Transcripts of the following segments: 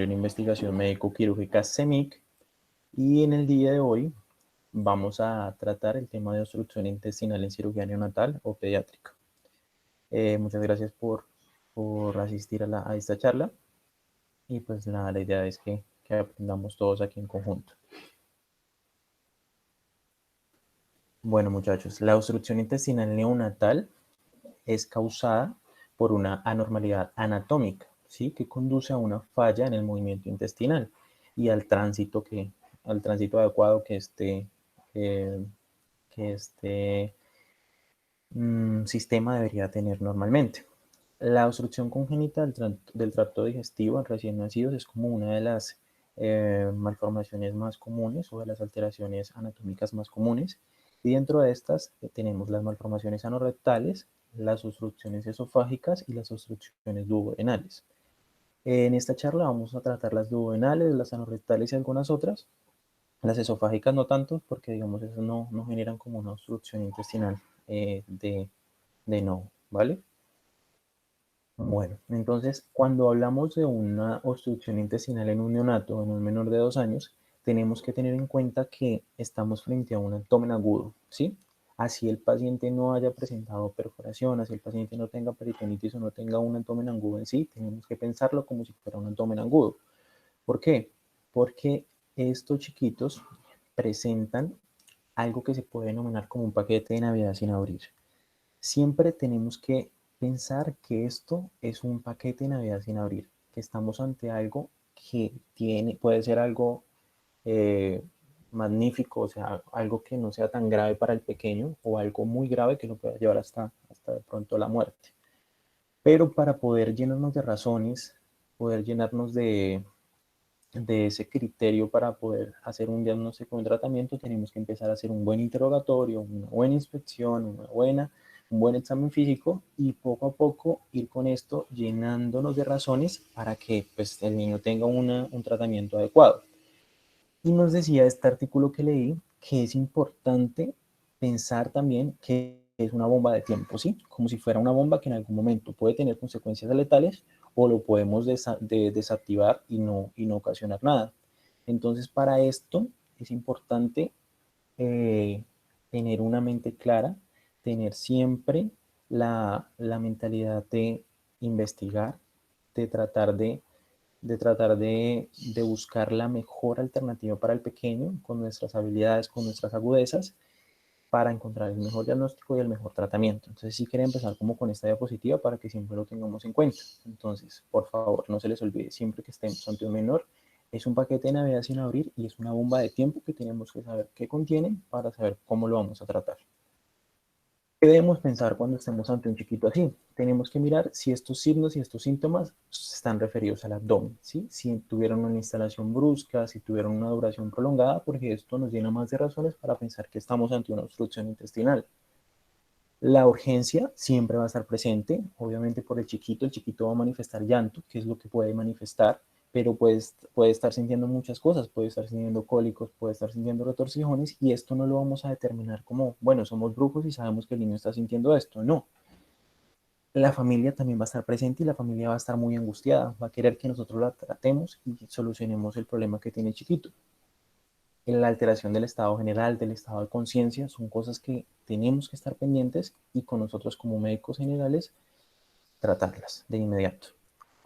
en Investigación Médico-Quirúrgica CEMIC, y en el día de hoy vamos a tratar el tema de obstrucción intestinal en cirugía neonatal o pediátrica. Muchas gracias por asistir a esta charla, y pues nada, la idea es que aprendamos todos aquí en conjunto. Bueno, muchachos, la obstrucción intestinal neonatal es causada por una anormalidad anatómica, ¿sí? Que conduce a una falla en el movimiento intestinal y al tránsito adecuado que este sistema debería tener normalmente. La obstrucción congénita del tracto digestivo en recién nacidos es como una de las malformaciones más comunes o de las alteraciones anatómicas más comunes. Y dentro de estas tenemos las malformaciones anorrectales, las obstrucciones esofágicas y las obstrucciones duodenales. En esta charla vamos a tratar las duodenales, las anorrectales y algunas otras. Las esofágicas no tanto, porque digamos esas no generan como una obstrucción intestinal de no, ¿vale? Bueno, entonces cuando hablamos de una obstrucción intestinal en un neonato o en un menor de 2 años, tenemos que tener en cuenta que estamos frente a un abdomen agudo, ¿sí? Así el paciente no haya presentado perforación, así el paciente no tenga peritonitis o no tenga un abdomen agudo en sí, tenemos que pensarlo como si fuera un abdomen agudo. ¿Por qué? Porque estos chiquitos presentan algo que se puede denominar como un paquete de Navidad sin abrir. Siempre tenemos que pensar que esto es un paquete de Navidad sin abrir, que estamos ante algo que puede ser algo eh, magnífico, o sea, algo que no sea tan grave para el pequeño o algo muy grave que lo pueda llevar hasta de pronto la muerte. Pero para poder llenarnos de razones, poder llenarnos de ese criterio para poder hacer un diagnóstico, un tratamiento, tenemos que empezar a hacer un buen interrogatorio, una buena inspección, un buen examen físico, y poco a poco ir con esto llenándonos de razones para que pues, el niño tenga un tratamiento adecuado. Y nos decía este artículo que leí que es importante pensar también que es una bomba de tiempo, ¿sí? Como si fuera una bomba que en algún momento puede tener consecuencias letales o lo podemos desactivar y no ocasionar nada. Entonces, para esto es importante eh, tener una mente clara, tener siempre la mentalidad de investigar, de tratar de buscar la mejor alternativa para el pequeño con nuestras habilidades, con nuestras agudezas, para encontrar el mejor diagnóstico y el mejor tratamiento. Entonces sí quería empezar como con esta diapositiva para que siempre lo tengamos en cuenta. Entonces, por favor, no se les olvide, siempre que estemos ante un menor, es un paquete de Navidad sin abrir y es una bomba de tiempo que tenemos que saber qué contiene para saber cómo lo vamos a tratar. ¿Qué debemos pensar cuando estemos ante un chiquito así? Tenemos que mirar si estos signos y estos síntomas están referidos al abdomen, ¿sí? Si tuvieron una instalación brusca, si tuvieron una duración prolongada, porque esto nos llena más de razones para pensar que estamos ante una obstrucción intestinal. La urgencia siempre va a estar presente, obviamente por el chiquito va a manifestar llanto, que es lo que puede manifestar, pero puede estar sintiendo muchas cosas, puede estar sintiendo cólicos, puede estar sintiendo retorcijones, y esto no lo vamos a determinar como, bueno, somos brujos y sabemos que el niño está sintiendo esto, no. La familia también va a estar presente y la familia va a estar muy angustiada, va a querer que nosotros la tratemos y solucionemos el problema que tiene el chiquito. La alteración del estado general, del estado de conciencia, son cosas que tenemos que estar pendientes y con nosotros como médicos generales tratarlas de inmediato.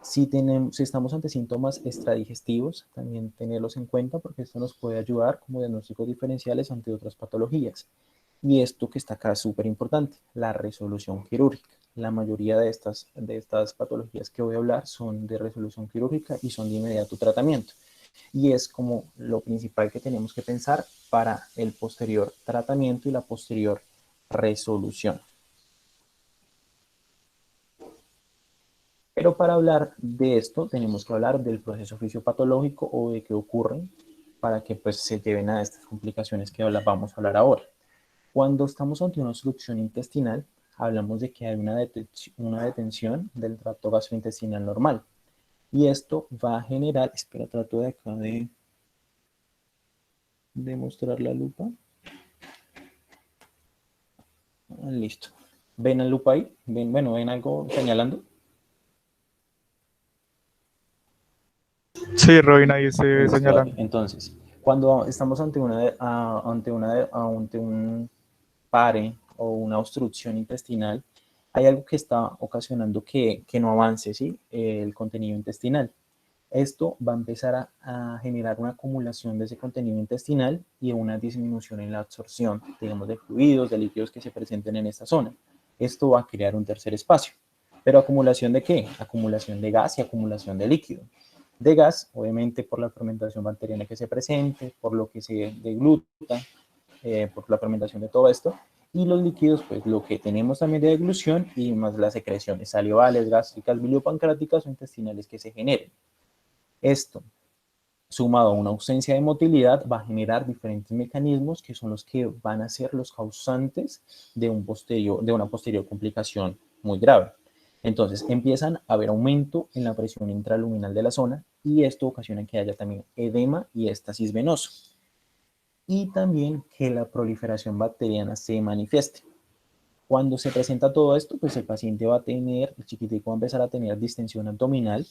Si estamos ante síntomas extradigestivos, también tenerlos en cuenta porque esto nos puede ayudar como diagnósticos diferenciales ante otras patologías. Y esto que está acá es súper importante, la resolución quirúrgica. La mayoría de estas patologías que voy a hablar son de resolución quirúrgica y son de inmediato tratamiento. Y es como lo principal que tenemos que pensar para el posterior tratamiento y la posterior resolución. Pero para hablar de esto tenemos que hablar del proceso fisiopatológico o de qué ocurre para que pues, se lleven a estas complicaciones que vamos a hablar ahora. Cuando estamos ante una obstrucción intestinal, hablamos de que hay una detención del tracto gastrointestinal normal. Y esto va a generar, espera, trato de acá de mostrar la lupa. Listo. ¿Ven la lupa ahí? ¿Ven algo señalando? Sí, Robin, ahí estoy Listo, dale. señalando. Entonces, cuando estamos ante un pare o una obstrucción intestinal, hay algo que está ocasionando que no avance, ¿sí? El contenido intestinal. Esto va a empezar a generar una acumulación de ese contenido intestinal y una disminución en la absorción, digamos, de fluidos, de líquidos que se presenten en esta zona. Esto va a crear un tercer espacio. ¿Pero acumulación de qué? Acumulación de gas y acumulación de líquido. De gas, obviamente por la fermentación bacteriana que se presente, por lo que se degluta, por la fermentación de todo esto. Y los líquidos, pues lo que tenemos también de deglución y más las secreciones salivales, gástricas, biliopancráticas o intestinales que se generen. Esto, sumado a una ausencia de motilidad, va a generar diferentes mecanismos que son los que van a ser los causantes de una posterior complicación muy grave. Entonces empiezan a haber aumento en la presión intraluminal de la zona y esto ocasiona que haya también edema y éstasis venoso. Y también que la proliferación bacteriana se manifieste. Cuando se presenta todo esto, pues el paciente va a tener, el chiquitico va a empezar a tener distensión abdominal,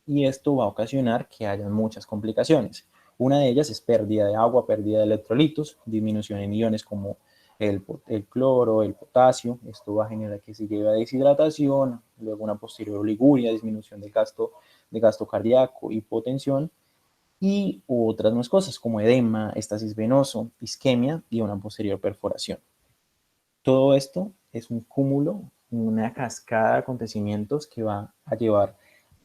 y esto va a ocasionar que haya muchas complicaciones. Una de ellas es pérdida de agua, pérdida de electrolitos, disminución en iones como el cloro, el potasio. Esto va a generar que se lleve a deshidratación, luego una posterior oliguria, disminución de gasto cardíaco, hipotensión y otras más cosas como edema, estasis venoso, isquemia y una posterior perforación. Todo esto es un cúmulo, una cascada de acontecimientos que va a llevar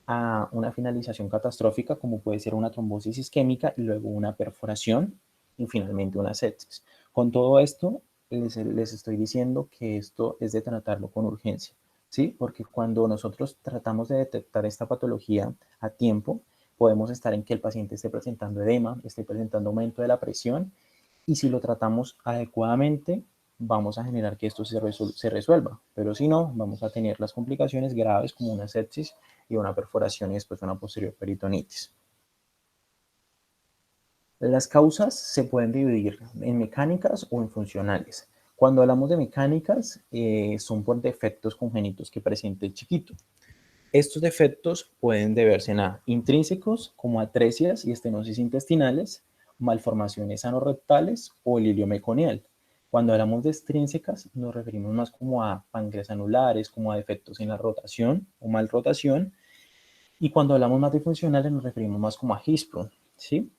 a una finalización catastrófica, como puede ser una trombosis isquémica y luego una perforación y finalmente una sepsis. Con todo esto, les estoy diciendo que esto es de tratarlo con urgencia, ¿sí? Porque cuando nosotros tratamos de detectar esta patología a tiempo, podemos estar en que el paciente esté presentando edema, esté presentando aumento de la presión y si lo tratamos adecuadamente, vamos a generar que esto se resuelva. Pero si no, vamos a tener las complicaciones graves como una sepsis y una perforación y después una posterior peritonitis. Las causas se pueden dividir en mecánicas o en funcionales. Cuando hablamos de mecánicas, son por defectos congénitos que presenta el chiquito. Estos defectos pueden deberse a intrínsecos como atresias y estenosis intestinales, malformaciones anorrectales o el hilio meconial. Cuando hablamos de extrínsecas nos referimos más como a páncreas anulares, como a defectos en la rotación o malrotación, y cuando hablamos más de funcionales nos referimos más como a Hirschsprung, ¿sí?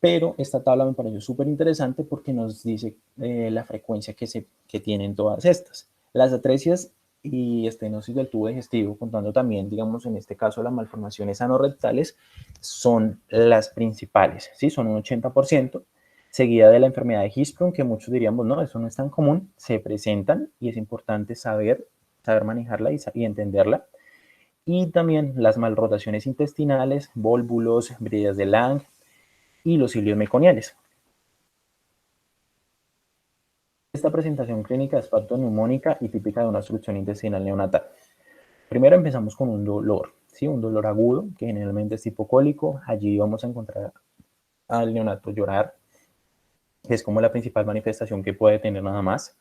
Pero esta tabla me pareció súper interesante porque nos dice la frecuencia que tienen todas estas. Las atresias y estenosis del tubo digestivo, contando también, digamos, en este caso las malformaciones anorrectales, son las principales, ¿sí? Son un 80%, seguida de la enfermedad de Hirschsprung, que muchos diríamos, no, eso no es tan común, se presentan y es importante saber manejarla y entenderla. Y también las malrotaciones intestinales, vólvulos, bridas de Lange, y los cilios meconiales. Esta presentación clínica es patoneumónica y típica de una obstrucción intestinal neonatal. Primero empezamos con un dolor, ¿sí? Un dolor agudo, que generalmente es tipo cólico. Allí vamos a encontrar al neonato llorar, que es como la principal manifestación que puede tener nada más.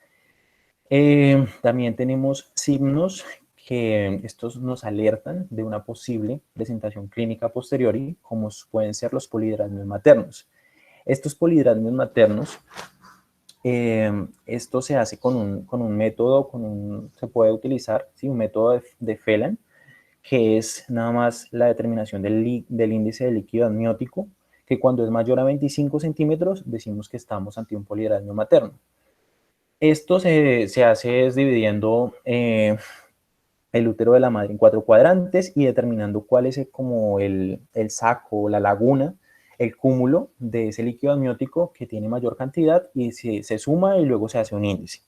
También tenemos signos que estos nos alertan de una posible presentación clínica posteriori, como pueden ser los polidrasmios maternos. Estos polidrasmios maternos, esto se hace con un método, se puede utilizar, ¿sí? Un método de Phelan, que es nada más la determinación del índice de líquido amniótico, que cuando es mayor a 25 centímetros decimos que estamos ante un polidrasmio materno. Esto se hace es dividiendo el útero de la madre en 4 cuadrantes y determinando cuál es como el saco, la laguna, el cúmulo de ese líquido amniótico que tiene mayor cantidad y se suma y luego se hace un índice.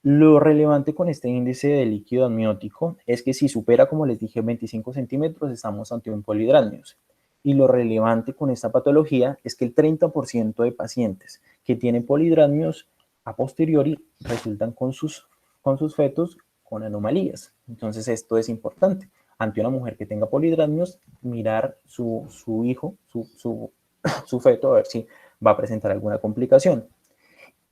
Lo relevante con este índice de líquido amniótico es que si supera, como les dije, 25 centímetros, estamos ante un polidrasmios. Y lo relevante con esta patología es que el 30% de pacientes que tienen polidrasmios a posteriori resultan con sus fetos con anomalías. Entonces esto es importante. Ante una mujer que tenga polidrasmios, mirar su hijo, su feto, a ver si va a presentar alguna complicación.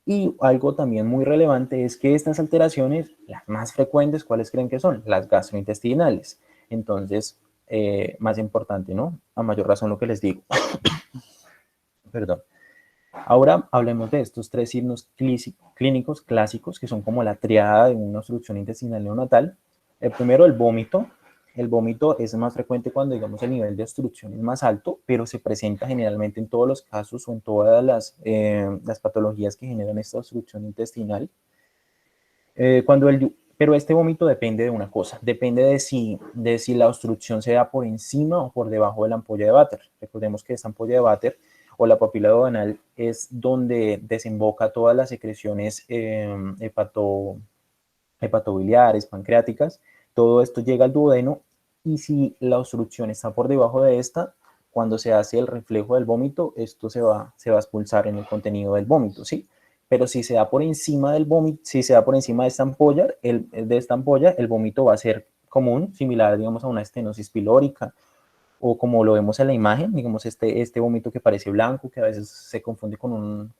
Y algo también muy relevante es que estas alteraciones, las más frecuentes, ¿cuáles creen que son? Las gastrointestinales. Entonces, más importante, ¿no? A mayor razón lo que les digo. Perdón. Ahora hablemos de estos tres signos clínicos clásicos que son como la triada de una obstrucción intestinal neonatal. El primero, el vómito. El vómito es más frecuente cuando, digamos, el nivel de obstrucción es más alto, pero se presenta generalmente en todos los casos o en todas las patologías que generan esta obstrucción intestinal. Pero este vómito depende de una cosa, depende de si la obstrucción se da por encima o por debajo de la ampolla de Vater. Recordemos que esta ampolla de Vater o la papila duodenal es donde desemboca todas las secreciones hepatobiliares, pancreáticas. Todo esto llega al duodeno y si la obstrucción está por debajo de esta, cuando se hace el reflejo del vómito, esto se va a expulsar en el contenido del vómito, ¿sí? Pero si se da por encima del vómito, si se da por encima de esta ampolla, el vómito va a ser común, similar, digamos, a una estenosis pilórica, o como lo vemos en la imagen, digamos, este vómito que parece blanco, que a veces se confunde con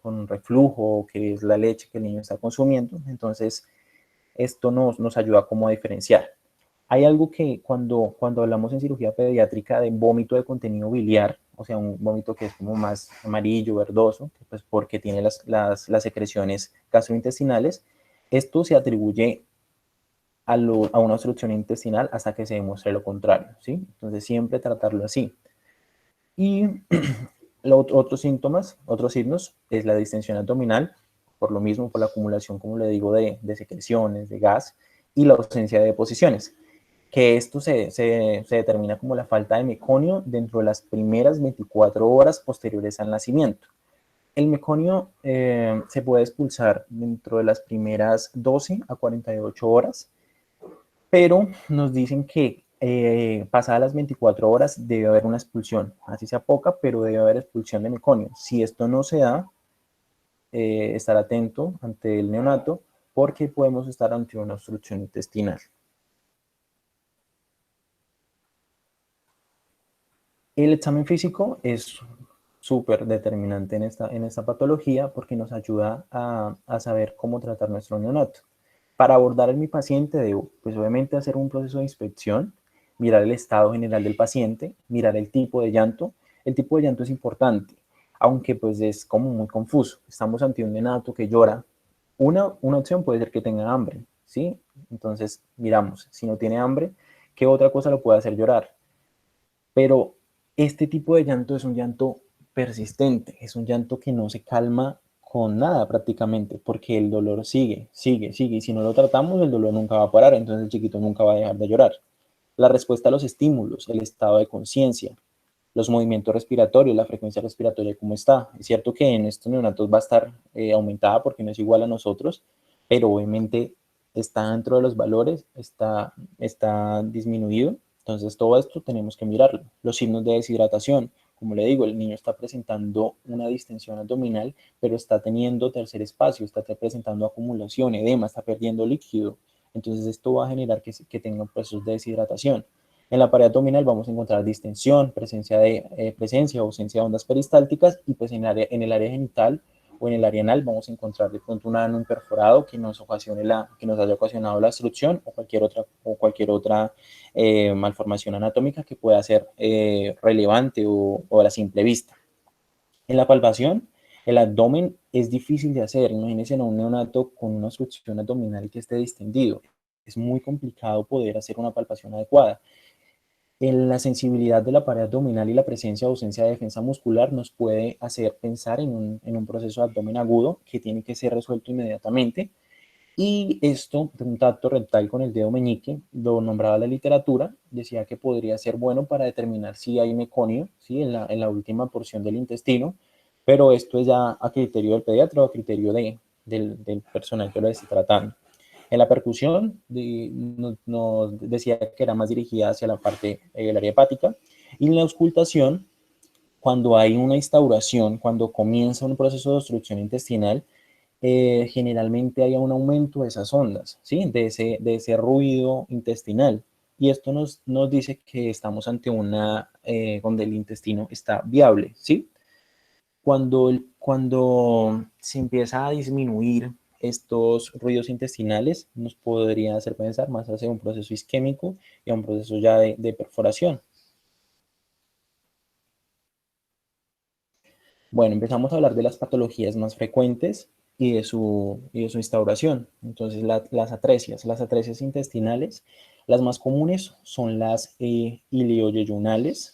un reflujo, que es la leche que el niño está consumiendo. Entonces, esto nos ayuda como a diferenciar. Hay algo que cuando hablamos en cirugía pediátrica de vómito de contenido biliar, o sea, un vómito que es como más amarillo, verdoso, pues porque tiene las secreciones gastrointestinales, esto se atribuye a una obstrucción intestinal hasta que se demuestre lo contrario, ¿sí? Entonces siempre tratarlo así. Y otros síntomas, otros signos, es la distensión abdominal, por lo mismo, por la acumulación, como le digo, de secreciones, de gas, y la ausencia de deposiciones, que esto se determina como la falta de meconio dentro de las primeras 24 horas posteriores al nacimiento. El meconio se puede expulsar dentro de las primeras 12 a 48 horas, pero nos dicen que pasadas las 24 horas debe haber una expulsión, así sea poca, pero debe haber expulsión de meconio. Si esto no se da, estar atento ante el neonato porque podemos estar ante una obstrucción intestinal. El examen físico es súper determinante en esta patología porque nos ayuda a saber cómo tratar nuestro neonato. Para abordar a mi paciente debo, pues obviamente, hacer un proceso de inspección, mirar el estado general del paciente, mirar el tipo de llanto. El tipo de llanto es importante, aunque pues es como muy confuso. Estamos ante un neonato que llora. Una opción puede ser que tenga hambre, ¿sí? Entonces miramos, si no tiene hambre, ¿qué otra cosa lo puede hacer llorar? Pero este tipo de llanto es un llanto persistente, es un llanto que no se calma con nada prácticamente, porque el dolor sigue, sigue, sigue, y si no lo tratamos, el dolor nunca va a parar, entonces el chiquito nunca va a dejar de llorar. La respuesta a los estímulos, el estado de conciencia, los movimientos respiratorios, la frecuencia respiratoria, cómo está. Es cierto que en estos neonatos va a estar aumentada porque no es igual a nosotros, pero obviamente está dentro de los valores, está disminuido. Entonces todo esto tenemos que mirarlo. Los signos de deshidratación, como le digo, el niño está presentando una distensión abdominal, pero está teniendo tercer espacio, está presentando acumulación, edema, está perdiendo líquido. Entonces esto va a generar que tengan procesos de deshidratación. En la pared abdominal vamos a encontrar distensión, presencia o ausencia de ondas peristálticas, y pues en el área genital o en el área anal vamos a encontrar de pronto un ano imperforado que nos haya ocasionado la obstrucción o cualquier otra malformación anatómica que pueda ser relevante o a la simple vista. En la palpación, el abdomen es difícil de hacer. Imagínense a un neonato con una obstrucción abdominal que esté distendido. Es muy complicado poder hacer una palpación adecuada. La sensibilidad de la pared abdominal y la presencia o ausencia de defensa muscular nos puede hacer pensar en un proceso de abdomen agudo que tiene que ser resuelto inmediatamente. Y esto de un tacto rectal con el dedo meñique, lo nombraba la literatura, decía que podría ser bueno para determinar si hay meconio, ¿sí? En la última porción del intestino, pero esto es ya a criterio del pediatra o a criterio del personal que lo esté tratando. En la percusión nos decía que era más dirigida hacia la parte del área hepática. Y en la auscultación, cuando hay una instauración, cuando comienza un proceso de obstrucción intestinal, generalmente hay un aumento de esas ondas, ¿sí? De ese ruido intestinal. Y esto nos dice que estamos ante donde el intestino está viable, ¿sí? Cuando se empieza a disminuir estos ruidos intestinales, nos podría hacer pensar más hacia un proceso isquémico y a un proceso ya de perforación. Bueno, empezamos a hablar de las patologías más frecuentes y de su instauración. Entonces, las atresias. Las atresias intestinales, las más comunes son las ilioyeyunales,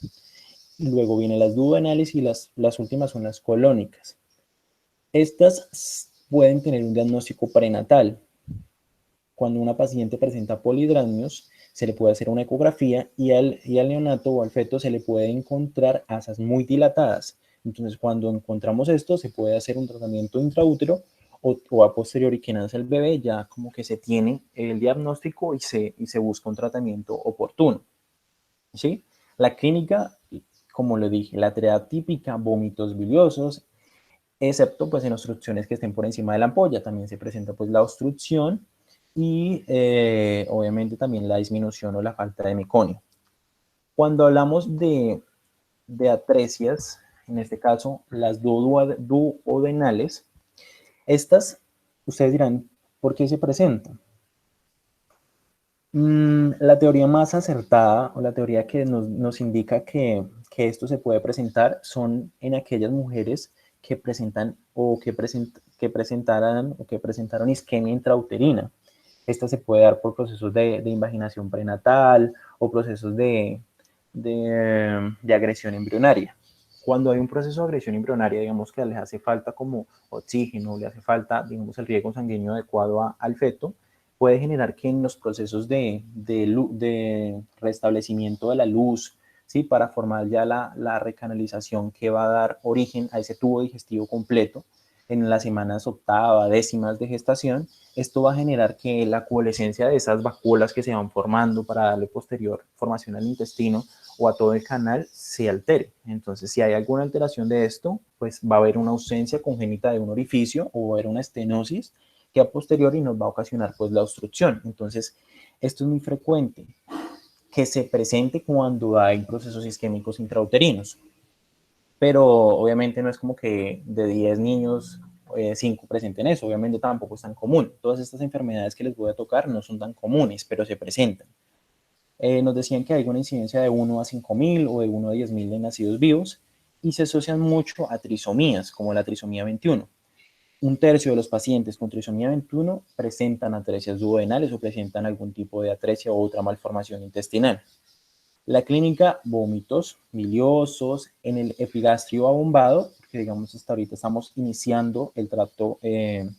luego vienen las duodenales y las últimas son las colónicas. Estas pueden tener un diagnóstico prenatal. Cuando una paciente presenta polidramios, se le puede hacer una ecografía y al neonato o al feto se le puede encontrar asas muy dilatadas. Entonces, cuando encontramos esto, se puede hacer un tratamiento intraútero o a posteriori que nace el bebé, ya como que se tiene el diagnóstico y se busca un tratamiento oportuno. ¿Sí? La clínica, como le dije, la triada típica, vómitos biliosos, excepto pues en obstrucciones que estén por encima de la ampolla. También se presenta pues la obstrucción y obviamente también la disminución o la falta de meconio. Cuando hablamos de atresias, en este caso las duodenales, estas, ustedes dirán, ¿por qué se presentan? La teoría más acertada o la teoría que nos indica que esto se puede presentar son en aquellas mujeres que presentan que presentaron isquemia intrauterina. Esta se puede dar por procesos de invaginación prenatal o procesos de agresión embrionaria. Cuando hay un proceso de agresión embrionaria, digamos que les hace falta como oxígeno, le hace falta, digamos, el riego sanguíneo adecuado al feto, puede generar que en los procesos de restablecimiento de la luz, ¿sí? Para formar ya la recanalización que va a dar origen a ese tubo digestivo completo en las semanas octava, décimas de gestación, esto va a generar que la coalescencia de esas vacuolas que se van formando para darle posterior formación al intestino o a todo el canal se altere. Entonces, si hay alguna alteración de esto, pues va a haber una ausencia congénita de un orificio o va a haber una estenosis que a posteriori nos va a ocasionar pues la obstrucción. Entonces, esto es muy frecuente que se presente cuando hay procesos isquémicos intrauterinos. Pero obviamente no es como que de 10 niños, 5 presenten eso, obviamente tampoco es tan común. Todas estas enfermedades que les voy a tocar no son tan comunes, pero se presentan. Nos decían que hay una incidencia de 1 a 5.000 o de 1 a 10.000 de nacidos vivos y se asocian mucho a trisomías, como la trisomía 21. Un tercio de los pacientes con trisomía 21 presentan atresias duodenales o presentan algún tipo de atresia o otra malformación intestinal. La clínica, vómitos biliosos en el epigastrio abombado, que digamos hasta ahorita estamos iniciando el trato, el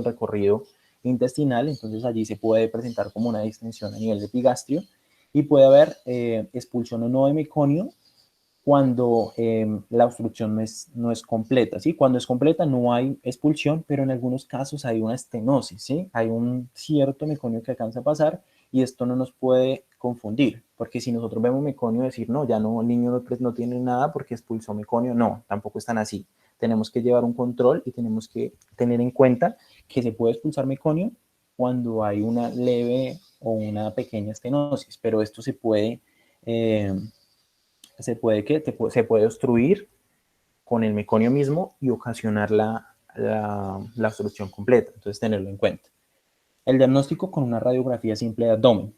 recorrido intestinal, entonces allí se puede presentar como una distensión a nivel de epigastrio y puede haber expulsión o no de meconio cuando la obstrucción no es completa, ¿sí? Cuando es completa no hay expulsión, pero en algunos casos hay una estenosis, ¿sí? Hay un cierto meconio que alcanza a pasar y esto no nos puede confundir, porque si nosotros vemos meconio decir, no, ya no, el niño no tiene nada porque expulsó meconio, no, tampoco es tan así. Tenemos que llevar un control y tenemos que tener en cuenta que se puede expulsar meconio cuando hay una leve o una pequeña estenosis, pero esto eh, se puede obstruir con el meconio mismo y ocasionar la obstrucción completa. Entonces, tenerlo en cuenta. El diagnóstico con una radiografía simple de abdomen.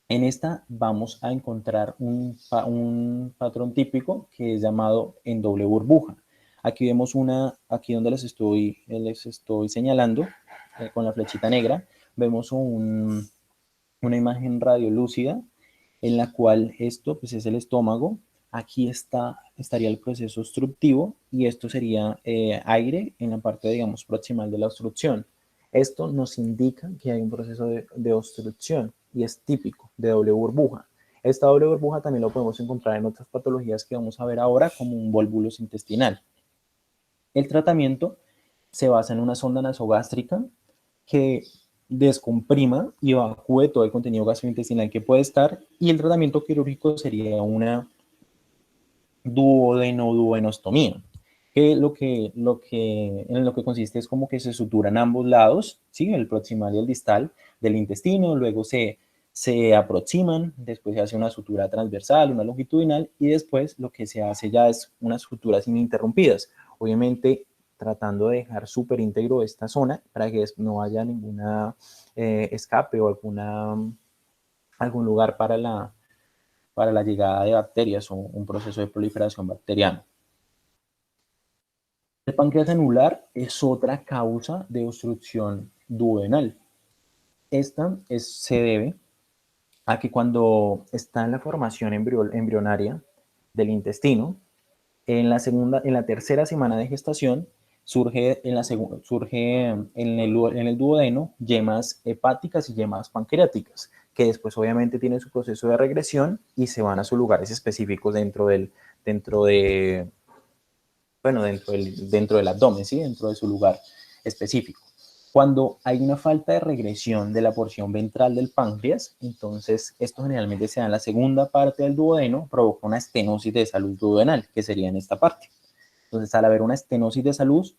En esta vamos a encontrar un patrón típico que es llamado en doble burbuja. Aquí vemos aquí donde les estoy señalando con la flechita negra, vemos una imagen radiolúcida en la cual esto pues, es el estómago. Aquí estaría el proceso obstructivo y esto sería aire en la parte, digamos, proximal de la obstrucción. Esto nos indica que hay un proceso de obstrucción y es típico de doble burbuja. Esta doble burbuja también lo podemos encontrar en otras patologías que vamos a ver ahora, como un volvulus intestinal. El tratamiento se basa en una sonda nasogástrica que descomprima y evacúe todo el contenido gastrointestinal que puede estar y el tratamiento quirúrgico sería una duodenostomía, que en lo que consiste es como que se suturan ambos lados, ¿sí? El proximal y el distal del intestino, luego se aproximan, después se hace una sutura transversal, una longitudinal y después lo que se hace ya es unas suturas ininterrumpidas. Obviamente tratando de dejar súper íntegro esta zona para que no haya ninguna escape o algún lugar para la llegada de bacterias o un proceso de proliferación bacteriana. El páncreas anular es otra causa de obstrucción duodenal. Se debe a que cuando está en la formación embrionaria del intestino, en la tercera semana de gestación, surge en el duodeno yemas hepáticas y yemas pancreáticas, que después obviamente tienen su proceso de regresión y se van a sus lugares específicos dentro de, bueno, dentro del abdomen, ¿sí? Dentro de su lugar específico. Cuando hay una falta de regresión de la porción ventral del páncreas, entonces esto generalmente se da en la segunda parte del duodeno, provoca una estenosis de salud duodenal, que sería en esta parte. Entonces, al haber una estenosis de salud,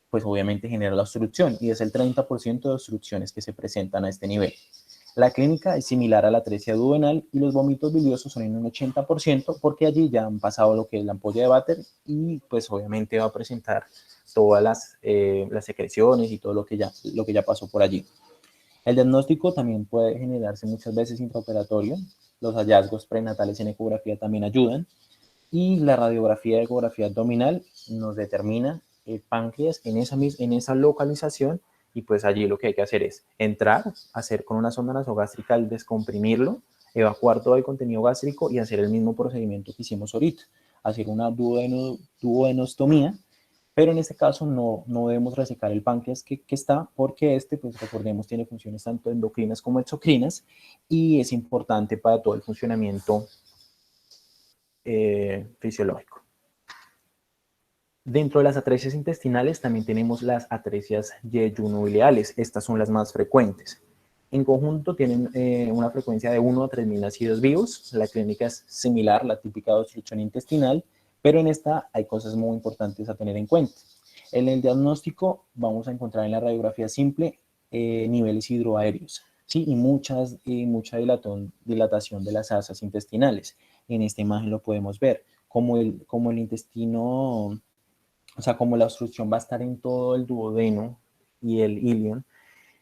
pues obviamente genera la obstrucción y es el 30% de obstrucciones que se presentan a este nivel. La clínica es similar a la atresia duodenal y los vómitos biliosos son en un 80% porque allí ya han pasado lo que es la ampolla de Vater y pues obviamente va a presentar todas las secreciones y todo lo que ya pasó por allí. El diagnóstico también puede generarse muchas veces intraoperatorio. Los hallazgos prenatales en ecografía también ayudan y la radiografía de ecografía abdominal nos determina el páncreas en esa localización y pues allí lo que hay que hacer es entrar, hacer con una sonda nasogástrica el descomprimirlo, evacuar todo el contenido gástrico y hacer el mismo procedimiento que hicimos ahorita, hacer una duodenostomía, pero en este caso no debemos resecar el páncreas que está porque pues recordemos, tiene funciones tanto endocrinas como exocrinas y es importante para todo el funcionamiento fisiológico. Dentro de las atresias intestinales también tenemos las atresias yeyunoileales. Estas son las más frecuentes. En conjunto tienen una frecuencia de 1 a 3.000 nacidos vivos. La clínica es similar, la típica de obstrucción intestinal, pero en esta hay cosas muy importantes a tener en cuenta. En el diagnóstico vamos a encontrar en la radiografía simple niveles hidroaéreos, ¿sí? Y mucha dilatación de las asas intestinales. En esta imagen lo podemos ver, como el intestino, o sea, como la obstrucción va a estar en todo el duodeno y el ilion,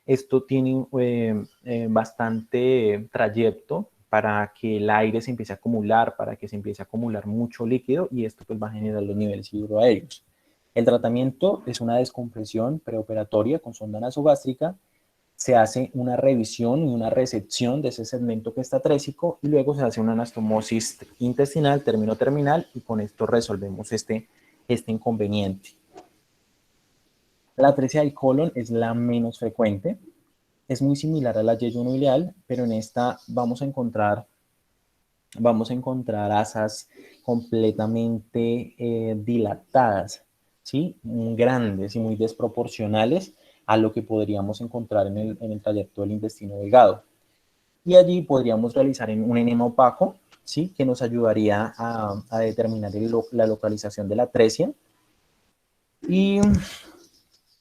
esto tiene bastante trayecto para que el aire se empiece a acumular, para que se empiece a acumular mucho líquido y esto pues va a generar los niveles hidroaéreos. El tratamiento es una descompresión preoperatoria con sonda nasogástrica, se hace una revisión y una resección de ese segmento que está atrésico y luego se hace una anastomosis intestinal, término terminal, y con esto resolvemos este inconveniente. La atresia del colon es la menos frecuente, es muy similar a la yeyunoileal, pero en esta vamos a encontrar asas completamente dilatadas, ¿sí? Muy grandes y muy desproporcionales a lo que podríamos encontrar en el trayecto del intestino delgado. Y allí podríamos realizar un enema opaco, ¿sí? Que nos ayudaría a determinar la localización de la atresia. Y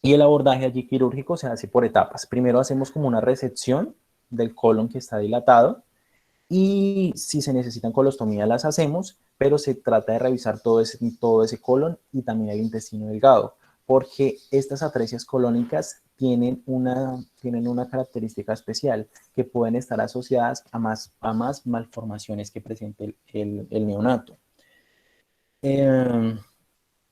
el abordaje allí quirúrgico se hace por etapas. Primero hacemos como una resección del colon que está dilatado y si se necesitan colostomías las hacemos, pero se trata de revisar todo ese colon y también el intestino delgado, porque estas atresias colónicas tienen una característica especial, que pueden estar asociadas a más malformaciones que presente el neonato.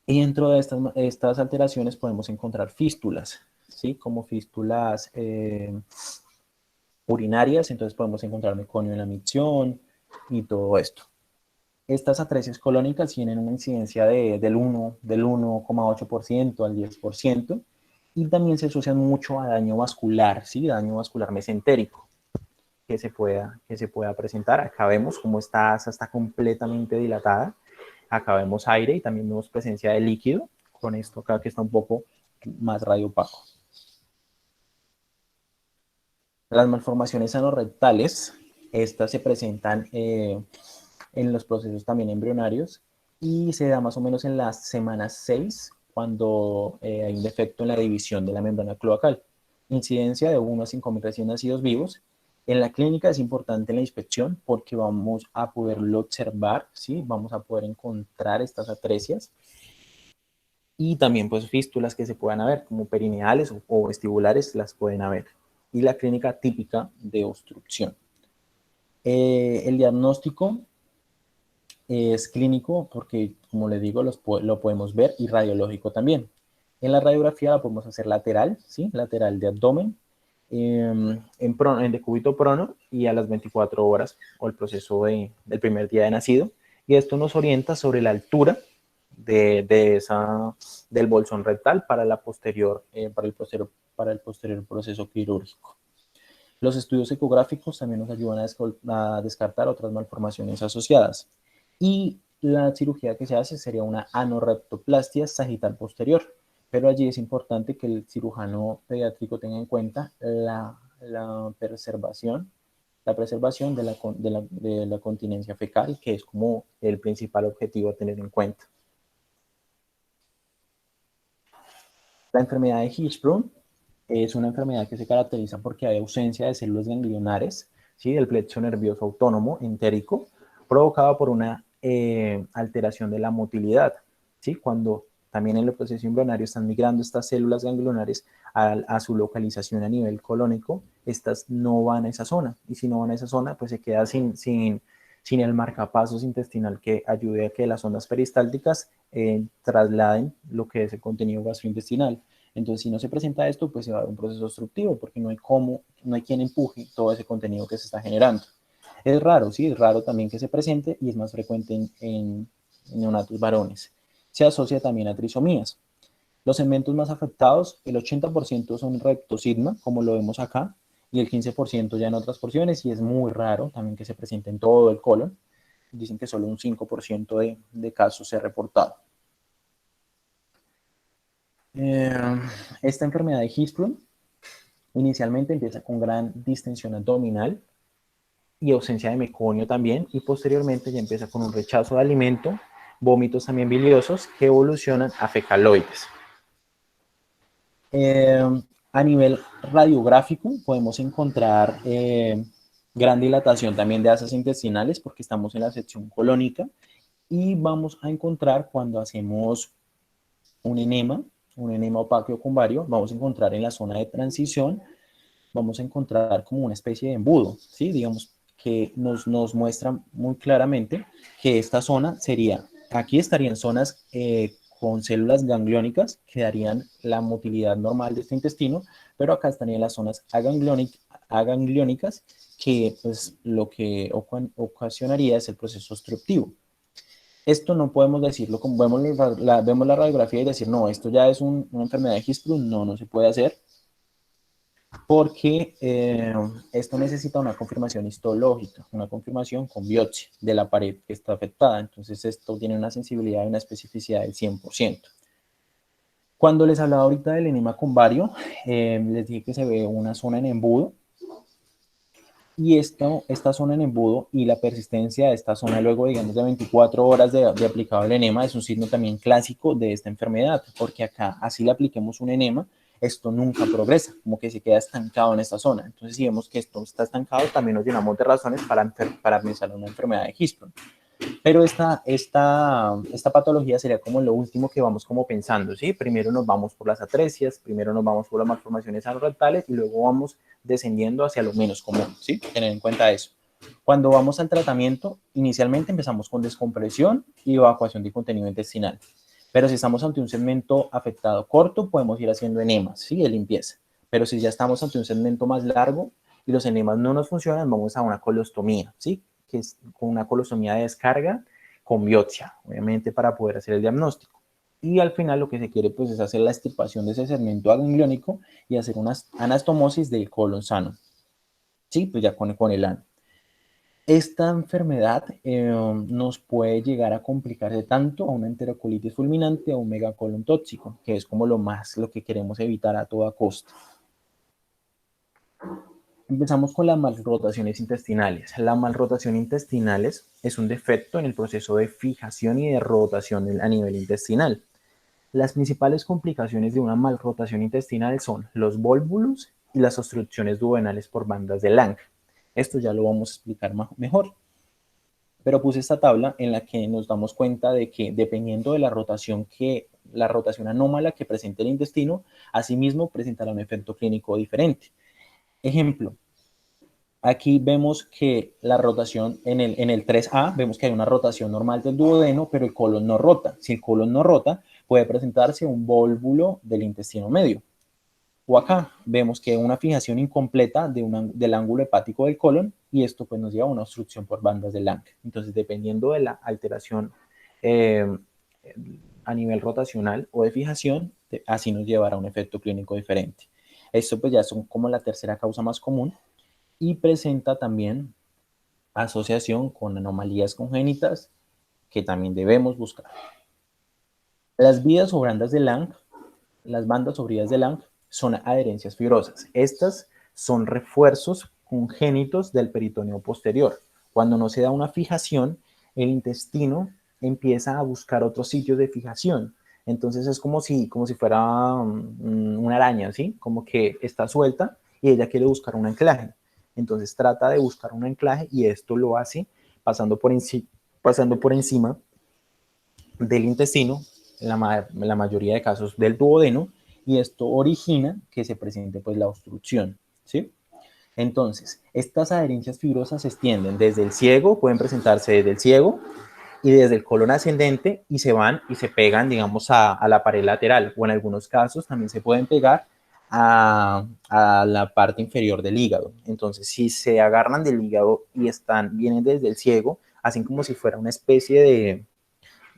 Y dentro de estas alteraciones podemos encontrar fístulas, ¿sí? Como fístulas urinarias, entonces podemos encontrar meconio en la micción y todo esto. Estas atresias colónicas tienen una incidencia del 1,8% al 10% y también se asocian mucho a daño vascular, ¿sí? Daño vascular mesentérico que se pueda presentar. Acá vemos cómo esta asa está completamente dilatada. Acá vemos aire y también vemos presencia de líquido, con esto acá que está un poco más radiopaco. Las malformaciones anorrectales, estas se presentan en los procesos también embrionarios y se da más o menos en las semanas 6 cuando hay un defecto en la división de la membrana cloacal. Incidencia de 1 a 5.000 recién nacidos vivos. En la clínica es importante la inspección porque vamos a poderlo observar, ¿sí? Vamos a poder encontrar estas atresias y también pues fístulas que se puedan haber, como perineales o vestibulares las pueden haber. Y la clínica típica de obstrucción. El diagnóstico es clínico porque, como les digo, lo podemos ver y radiológico también. En la radiografía la podemos hacer lateral, ¿sí? Lateral de abdomen, en decúbito prono y a las 24 horas o el proceso del primer día de nacido. Y esto nos orienta sobre la altura del bolsón rectal para el posterior proceso quirúrgico. Los estudios ecográficos también nos ayudan a descartar otras malformaciones asociadas. Y la cirugía que se hace sería una anorrectoplastia sagital posterior. Pero allí es importante que el cirujano pediátrico tenga en cuenta la preservación de la continencia fecal, que es como el principal objetivo a tener en cuenta. La enfermedad de Hirschsprung es una enfermedad que se caracteriza porque hay ausencia de células ganglionares, ¿sí? Del plexo nervioso autónomo entérico, provocada por una alteración de la motilidad, ¿sí? Cuando también en el proceso embrionario están migrando estas células ganglionares a su localización a nivel colónico, estas no van a esa zona, y si no van a esa zona, pues se queda sin el marcapasos intestinal que ayude a que las ondas peristálticas trasladen lo que es el contenido gastrointestinal. Entonces, si no se presenta esto, pues se va a dar un proceso obstructivo, porque no hay quien empuje todo ese contenido que se está generando. Es raro, sí, es raro también que se presente y es más frecuente en neonatos varones. Se asocia también a trisomías. Los segmentos más afectados, el 80% son rectosigma, como lo vemos acá, y el 15% ya en otras porciones, y es muy raro también que se presente en todo el colon. Dicen que solo un 5% de casos se ha reportado. Esta enfermedad de Hirschsprung inicialmente empieza con gran distensión abdominal y ausencia de meconio también, y posteriormente ya empieza con un rechazo de alimento, vómitos también biliosos que evolucionan a fecaloides. A nivel radiográfico podemos encontrar gran dilatación también de asas intestinales porque estamos en la sección colónica, y vamos a encontrar cuando hacemos un enema opaco cumbario, vamos a encontrar en la zona de transición, vamos a encontrar como una especie de embudo, ¿sí? Digamos que nos muestra muy claramente que esta zona sería, aquí estarían zonas con células gangliónicas que darían la motilidad normal de este intestino, pero acá estarían las zonas agangliónicas que pues lo que ocasionaría es el proceso obstructivo. Esto no podemos decirlo como vemos la radiografía y decir, no, esto ya es una enfermedad de Hirschsprung. No se puede hacer porque esto necesita una confirmación histológica, una confirmación con biopsia de la pared que está afectada. Entonces esto tiene una sensibilidad y una especificidad del 100%. Cuando les hablaba ahorita del enema cumbario, les dije que se ve una zona en embudo, y esta zona en embudo y la persistencia de esta zona luego, digamos, de 24 horas de aplicado el enema es un signo también clásico de esta enfermedad, porque acá, así le apliquemos un enema, esto nunca progresa, como que se queda estancado en esta zona. Entonces, si vemos que esto está estancado, también nos llenamos de razones para pensar en una enfermedad de Hirschsprung. Pero esta patología sería como lo último que vamos como pensando, ¿sí? Primero nos vamos por las atresias, primero nos vamos por las malformaciones anorrectales y luego vamos descendiendo hacia lo menos común, ¿sí? Tener en cuenta eso. Cuando vamos al tratamiento, inicialmente empezamos con descompresión y evacuación de contenido intestinal. Pero si estamos ante un segmento afectado corto, podemos ir haciendo enemas, ¿sí? De limpieza. Pero si ya estamos ante un segmento más largo y los enemas no nos funcionan, vamos a una colostomía, ¿sí? Que es con una colostomía de descarga con biopsia, obviamente para poder hacer el diagnóstico. Y al final lo que se quiere pues es hacer la extirpación de ese segmento gangliónico y hacer una anastomosis del colon sano. Sí, pues ya con el ano. Esta enfermedad nos puede llegar a complicarse tanto a una enterocolitis fulminante o un megacolon tóxico, que es como lo que queremos evitar a toda costa. Empezamos con las malrotaciones intestinales. La malrotación intestinales es un defecto en el proceso de fijación y de rotación a nivel intestinal. Las principales complicaciones de una malrotación intestinal son los vólvulos y las obstrucciones duodenales por bandas de Lange. Esto ya lo vamos a explicar mejor. Pero puse esta tabla en la que nos damos cuenta de que dependiendo de la rotación anómala que presente el intestino, asimismo presentará un efecto clínico diferente. Ejemplo, aquí vemos que la rotación en el 3A, vemos que hay una rotación normal del duodeno, pero el colon no rota. Si el colon no rota, puede presentarse un vólvulo del intestino medio. O acá vemos que una fijación incompleta del ángulo hepático del colon y esto pues nos lleva a una obstrucción por bandas de Lange. Entonces, dependiendo de la alteración eh, a nivel rotacional o de fijación, así nos llevará a un efecto clínico diferente. Esto pues ya son como la tercera causa más común y presenta también asociación con anomalías congénitas que también debemos buscar. Las vías o bandas de Lange, las bandas o vías de Lange son adherencias fibrosas. Estas son refuerzos congénitos del peritoneo posterior. Cuando no se da una fijación, el intestino empieza a buscar otros sitios de fijación. Entonces es como si fuera una araña, ¿sí? Como que está suelta y ella quiere buscar un anclaje. Entonces trata de buscar un anclaje y esto lo hace pasando por encima del intestino, la mayoría de casos del duodeno, y esto origina que se presente pues la obstrucción, ¿sí? Entonces, estas adherencias fibrosas se extienden desde el ciego, pueden presentarse desde el ciego y desde el colon ascendente y se van y se pegan, digamos, a la pared lateral, o en algunos casos también se pueden pegar a la parte inferior del hígado. Entonces, si se agarran del hígado y vienen desde el ciego, hacen como si fuera una especie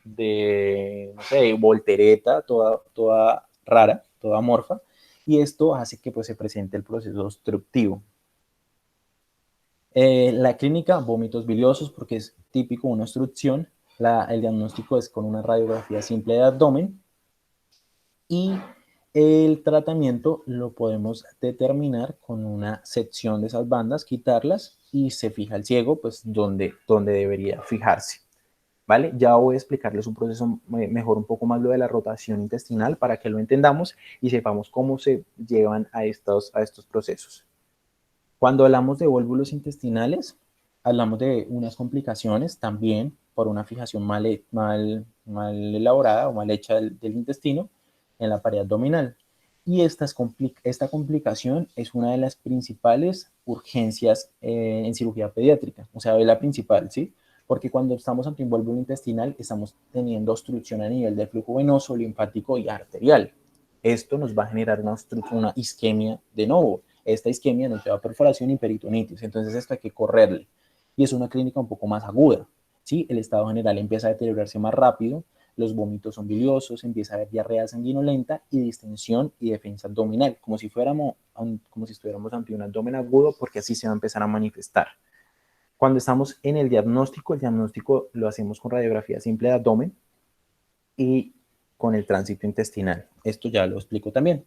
no sé, voltereta, toda rara, toda amorfa, y esto hace que pues, se presente el proceso obstructivo. La clínica, vómitos biliosos, porque es típico una obstrucción. El diagnóstico es con una radiografía simple de abdomen y el tratamiento lo podemos determinar con una sección de esas bandas, quitarlas y se fija el ciego, pues donde debería fijarse. ¿Vale? Ya voy a explicarles un proceso mejor, un poco más lo de la rotación intestinal para que lo entendamos y sepamos cómo se llevan a estos procesos. Cuando hablamos de vólvulos intestinales, hablamos de unas complicaciones también por una fijación mal elaborada o mal hecha del intestino en la pared abdominal. Y esta complicación es una de las principales urgencias en cirugía pediátrica, o sea, es la principal, ¿sí? Porque cuando estamos ante un vólvulo intestinal estamos teniendo obstrucción a nivel del flujo venoso, linfático y arterial. Esto nos va a generar una isquemia de nuevo. Esta isquemia nos lleva a perforación y peritonitis, entonces esto hay que correrle. Y es una clínica un poco más aguda, ¿sí? El estado general empieza a deteriorarse más rápido, los vómitos son biliosos, empieza a haber diarrea sanguinolenta y distensión y defensa abdominal, como si estuviéramos ante un abdomen agudo, porque así se va a empezar a manifestar. Cuando estamos en el diagnóstico lo hacemos con radiografía simple de abdomen y con el tránsito intestinal. Esto ya lo explico también.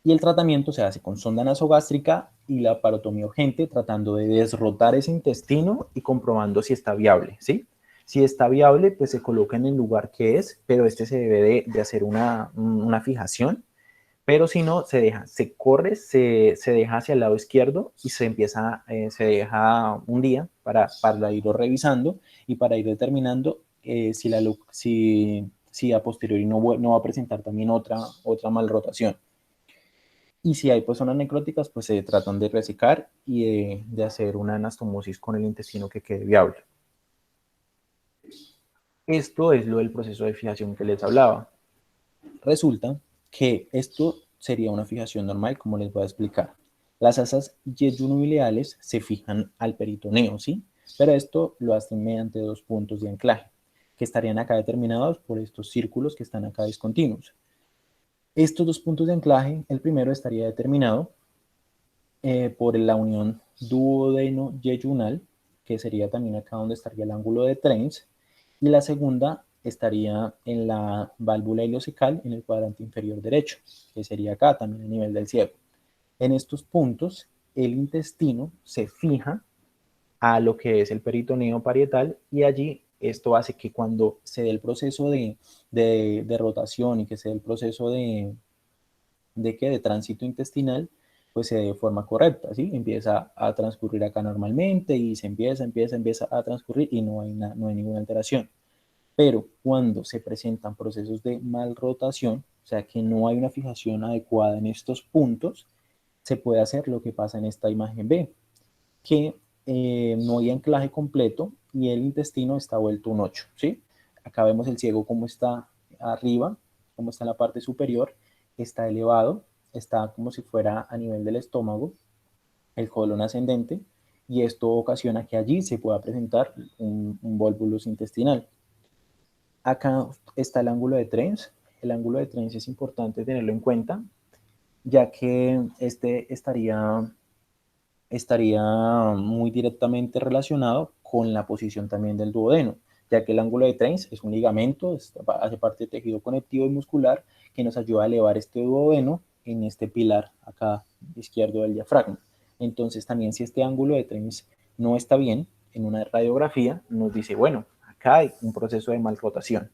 Y el tratamiento se hace con sonda nasogástrica y la parotomía urgente, tratando de desrotar ese intestino y comprobando si está viable, ¿sí? Si está viable, pues se coloca en el lugar que es, pero se debe de hacer una fijación, pero si no, se corre, se deja hacia el lado izquierdo y se deja un día para irlo revisando y para ir determinando si a posteriori no va a presentar también otra malrotación. Y si hay pues zonas necróticas, pues se tratan de resecar y de hacer una anastomosis con el intestino que quede viable. Esto es lo del proceso de fijación que les hablaba. Resulta que esto sería una fijación normal, como les voy a explicar. Las asas yeyunoileales se fijan al peritoneo, ¿sí? Pero esto lo hacen mediante dos puntos de anclaje, que estarían acá determinados por estos círculos que están acá discontinuos. Estos dos puntos de anclaje, el primero estaría determinado por la unión duodeno-yeyunal, que sería también acá donde estaría el ángulo de Trenz, y la segunda estaría en la válvula ileocecal en el cuadrante inferior derecho, que sería acá también a nivel del ciego. En estos puntos, el intestino se fija a lo que es el peritoneo parietal y allí esto hace que cuando se dé el proceso de rotación y que se dé el proceso de tránsito intestinal, pues se dé de forma correcta, ¿sí? Empieza a transcurrir acá normalmente y se empieza a transcurrir y no hay ninguna alteración. Pero cuando se presentan procesos de malrotación, o sea que no hay una fijación adecuada en estos puntos, se puede hacer lo que pasa en esta imagen B, que no hay anclaje completo y el intestino está vuelto un 8, ¿sí? Acá vemos el ciego como está arriba como está en la parte superior, está elevado, está como si fuera a nivel del estómago, el colon ascendente, y esto ocasiona que allí se pueda presentar un volvulus intestinal. Acá está el ángulo de Trenz. El ángulo de Trenz es importante tenerlo en cuenta, ya que este estaría muy directamente relacionado con la posición también del duodeno, ya que el ángulo de Trenz es un ligamento, hace parte del tejido conectivo y muscular que nos ayuda a elevar este duodeno en este pilar acá izquierdo del diafragma. Entonces también si este ángulo de Trenz no está bien, en una radiografía nos dice, bueno, acá hay un proceso de malrotación.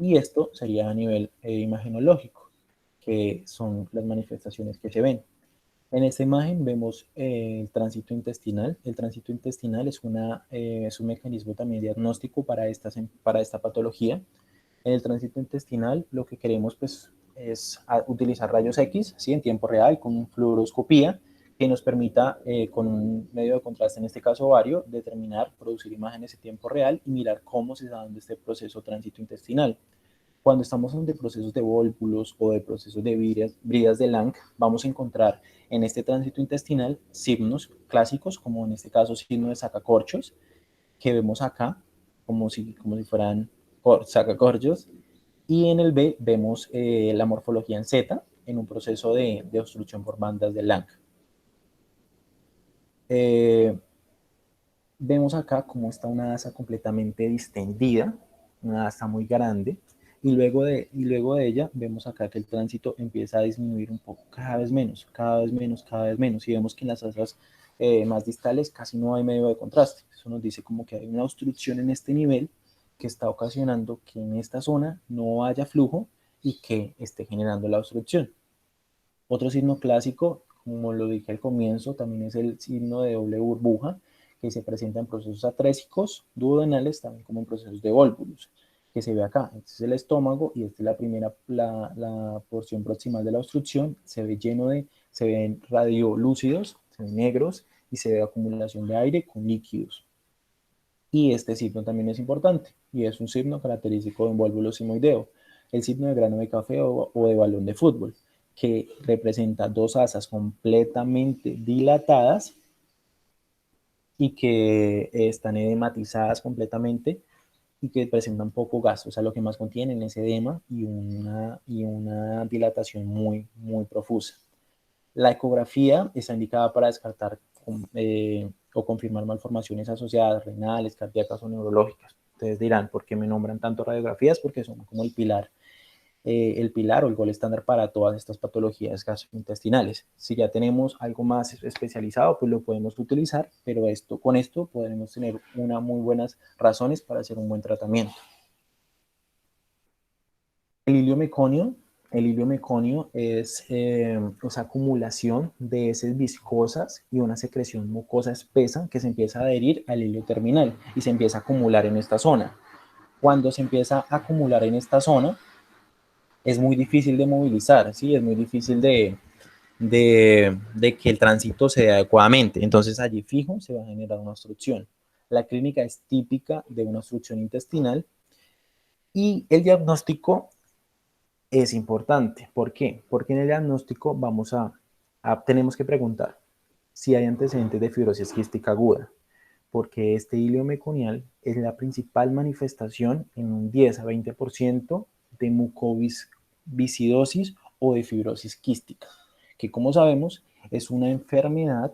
Y esto sería a nivel imagenológico, que son las manifestaciones que se ven. En esta imagen vemos el tránsito intestinal. El tránsito intestinal es un mecanismo también diagnóstico para esta patología. En el tránsito intestinal lo que queremos pues, es utilizar rayos X, ¿sí? En tiempo real con fluoroscopía que nos permita con un medio de contraste, en este caso ovario, determinar, producir imágenes en tiempo real y mirar cómo se está dando este proceso tránsito intestinal. Cuando estamos en procesos de vólvulos o de procesos de bridas de Lang, vamos a encontrar en este tránsito intestinal signos clásicos, como en este caso signo de sacacorchos, que vemos acá, como si fueran sacacorchos, y en el B vemos la morfología en Z, en un proceso de obstrucción por bandas de Lang. Vemos acá cómo está una asa completamente distendida, una asa muy grande, y luego de ella vemos acá que el tránsito empieza a disminuir un poco, cada vez menos, cada vez menos, cada vez menos, y vemos que en las asas más distales casi no hay medio de contraste. Eso nos dice como que hay una obstrucción en este nivel que está ocasionando que en esta zona no haya flujo y que esté generando la obstrucción. Otro signo clásico, como lo dije al comienzo, también es el signo de doble burbuja, que se presenta en procesos atrésicos, duodenales, también como en procesos de vólvulos, que se ve acá. Este es el estómago y esta es la primera, la porción proximal de la obstrucción. Se ve se ven radiolúcidos, se ven negros y se ve acumulación de aire con líquidos. Y este signo también es importante y es un signo característico de un vólvulo simoideo, el signo de grano de café o de balón de fútbol, que representa dos asas completamente dilatadas y que están edematizadas completamente y que presentan poco gas, o sea, lo que más contienen es edema y una dilatación muy profusa. La ecografía está indicada para descartar o confirmar malformaciones asociadas, renales, cardíacas o neurológicas. Ustedes dirán, ¿por qué me nombran tanto radiografías? Porque son como el pilar o el gol estándar para todas estas patologías gastrointestinales. Si ya tenemos algo más especializado, pues lo podemos utilizar, pero con esto podremos tener unas muy buenas razones para hacer un buen tratamiento. El hilio meconio, el hilio meconio es esa acumulación de heces viscosas y una secreción mucosa espesa que se empieza a adherir al hilio terminal y se empieza a acumular en esta zona. Cuando se empieza a acumular en esta zona, es muy difícil de movilizar, ¿sí? Es muy difícil de que el tránsito se dé adecuadamente. Entonces allí fijo se va a generar una obstrucción. La clínica es típica de una obstrucción intestinal y el diagnóstico es importante. ¿Por qué? Porque en el diagnóstico tenemos que preguntar si hay antecedentes de fibrosis quística aguda, porque este hilio meconial es la principal manifestación en un 10 a 20% de mucoviscidosis o de fibrosis quística, que como sabemos es una enfermedad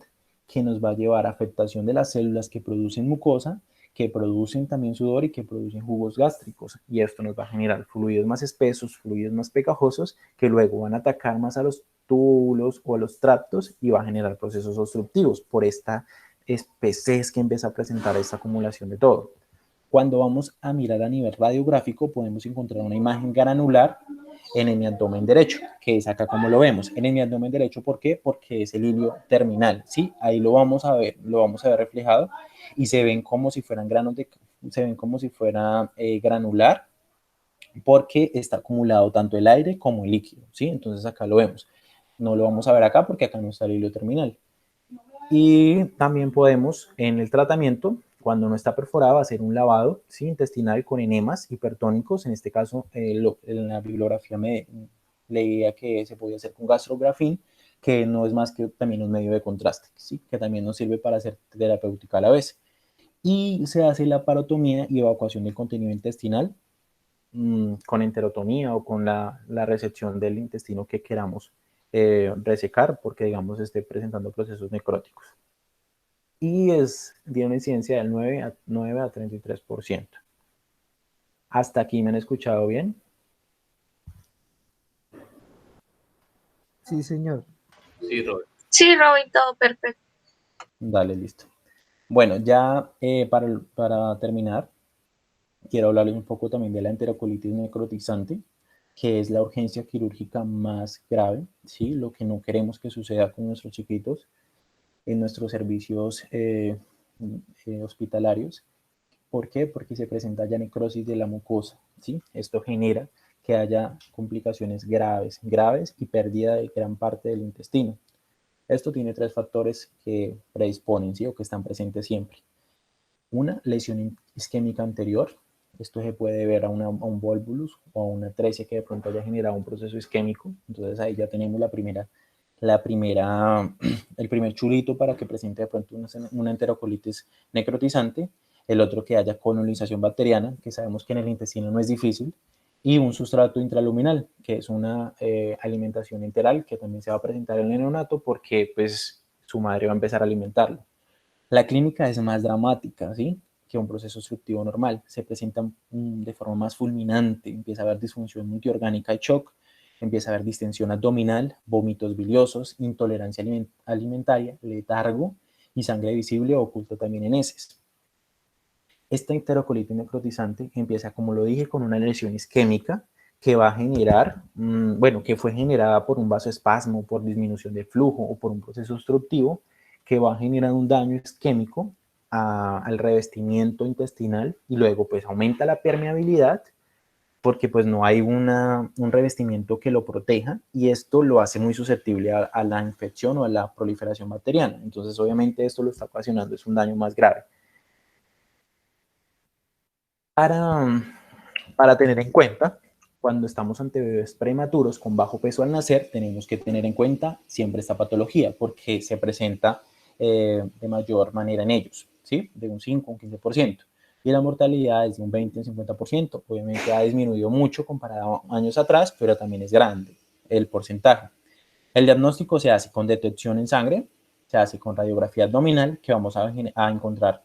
que nos va a llevar a afectación de las células que producen mucosa, que producen también sudor y que producen jugos gástricos. Y esto nos va a generar fluidos más espesos, fluidos más pegajosos, que luego van a atacar más a los túbulos o a los tractos y va a generar procesos obstructivos por esta espesez que empieza a presentar esta acumulación de todo. Cuando vamos a mirar a nivel radiográfico, podemos encontrar una imagen granular en mi abdomen derecho, que es acá como lo vemos. En mi abdomen derecho, ¿por qué? Porque es el hilio terminal, ¿sí? Ahí lo vamos a ver reflejado y se ven como si fueran se ven como si fuera granular, porque está acumulado tanto el aire como el líquido, ¿sí? Entonces acá lo vemos. No lo vamos a ver acá porque acá no está el hilio terminal. Y también podemos, en el tratamiento, Cuando no está perforada va a hacer un lavado, ¿sí?, intestinal con enemas hipertónicos. En este caso, en la bibliografía me leía que se podía hacer con gastrografín, que no es más que también un medio de contraste, ¿sí?, que también nos sirve para hacer terapéutica a la vez. Y se hace la parotomía y evacuación del contenido intestinal con enterotomía o con la resección del intestino que queramos resecar porque, digamos, esté presentando procesos necróticos. Y tiene una incidencia del 9 a 33%. ¿Hasta aquí me han escuchado bien? Sí, señor. Sí, Robert. Sí, Robin, todo perfecto. Dale, listo. Bueno, ya para terminar, quiero hablarles un poco también de la enterocolitis necrotizante, que es la urgencia quirúrgica más grave, ¿sí? Lo que no queremos que suceda con nuestros chiquitos en nuestros servicios hospitalarios. ¿Por qué? Porque se presenta ya necrosis de la mucosa, ¿sí? Esto genera que haya complicaciones graves y pérdida de gran parte del intestino. Esto tiene 3 factores que predisponen, ¿sí?, o que están presentes siempre. Una, lesión isquémica anterior. Esto se puede ver a un volvulus o a una atresia que de pronto haya generado un proceso isquémico. Entonces ahí ya tenemos el primer chulito para que presente de pronto una enterocolitis necrotizante. El otro, que haya colonización bacteriana, que sabemos que en el intestino no es difícil. Y un sustrato intraluminal, que es una alimentación enteral que también se va a presentar en el neonato porque pues su madre va a empezar a alimentarlo. La clínica es más dramática, ¿sí?, que un proceso obstructivo normal. Se presenta de forma más fulminante, empieza a haber disfunción multiorgánica y shock, empieza a haber distensión abdominal, vómitos biliosos, intolerancia alimentaria, letargo y sangre visible o oculta también en heces. Esta enterocolitis necrotizante empieza, como lo dije, con una lesión isquémica que va a generar, que fue generada por un vasoespasmo, por disminución de flujo o por un proceso obstructivo, que va a generar un daño isquémico al revestimiento intestinal y luego pues aumenta la permeabilidad porque pues no hay un revestimiento que lo proteja y esto lo hace muy susceptible a la infección o a la proliferación bacteriana. Entonces obviamente esto lo está ocasionando, es un daño más grave. Para tener en cuenta, cuando estamos ante bebés prematuros con bajo peso al nacer, tenemos que tener en cuenta siempre esta patología porque se presenta de mayor manera en ellos, ¿sí?, de un 5 a un 15%. Y la mortalidad es de un 20 a un 50%. Obviamente ha disminuido mucho comparado a años atrás, pero también es grande el porcentaje. El diagnóstico se hace con detección en sangre, se hace con radiografía abdominal, que vamos a encontrar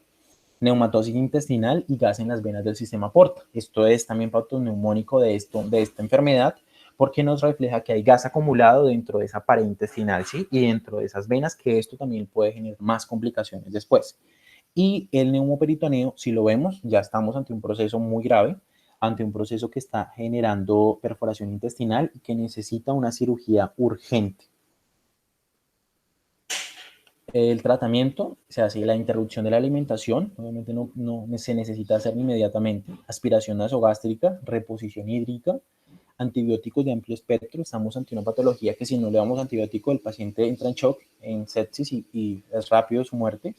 neumatosis intestinal y gas en las venas del sistema porta. Esto es también patogneumónico de esta enfermedad, porque nos refleja que hay gas acumulado dentro de esa pared intestinal, ¿sí?, y dentro de esas venas, que esto también puede generar más complicaciones después. Y el neumoperitoneo, si lo vemos, ya estamos ante un proceso muy grave, ante un proceso que está generando perforación intestinal y que necesita una cirugía urgente. El tratamiento se hace la interrupción de la alimentación, obviamente no se necesita hacer inmediatamente, aspiración nasogástrica, reposición hídrica, antibióticos de amplio espectro. Estamos ante una patología que si no le damos antibiótico el paciente entra en shock, en sepsis y es rápido su muerte.